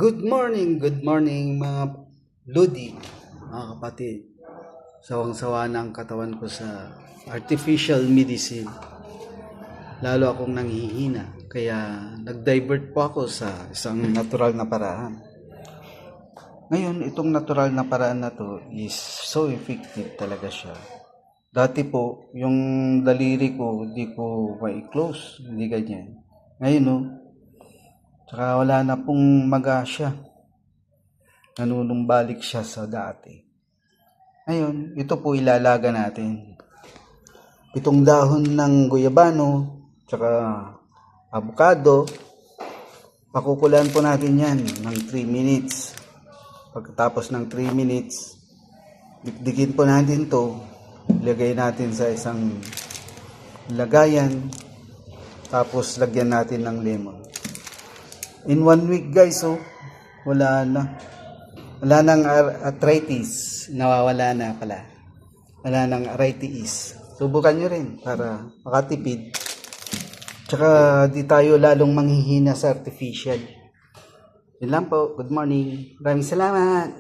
Good morning mga Lodi, mga kapatid. Sawang-sawa na ang katawan ko sa artificial medicine. Lalo akong nanghihina, kaya nag-divert po ako sa isang natural na paraan. Ngayon, itong natural na paraan na to is so effective talaga siya. Dati po, yung daliri ko, hindi ko mai-close, hindi ganyan. Ngayon, tsaka wala na pong maga siya. Nanunumbalik siya sa dati. Ngayon, ito po ilalaga natin. Itong dahon ng guyabano, tsaka avocado, pakukulan po natin yan ng 3 minutes. Pagkatapos ng 3 minutes, dikdikin po natin to, ilagay natin sa isang lagayan, tapos lagyan natin ng lemon. In 1 week guys, wala nang arthritis, nawawala na pala. Wala nang arthritis. Subukan nyo rin para makatipid. Tsaka di tayo lalong manghihina sa artificial. Yun lang po. Good morning. Maraming salamat.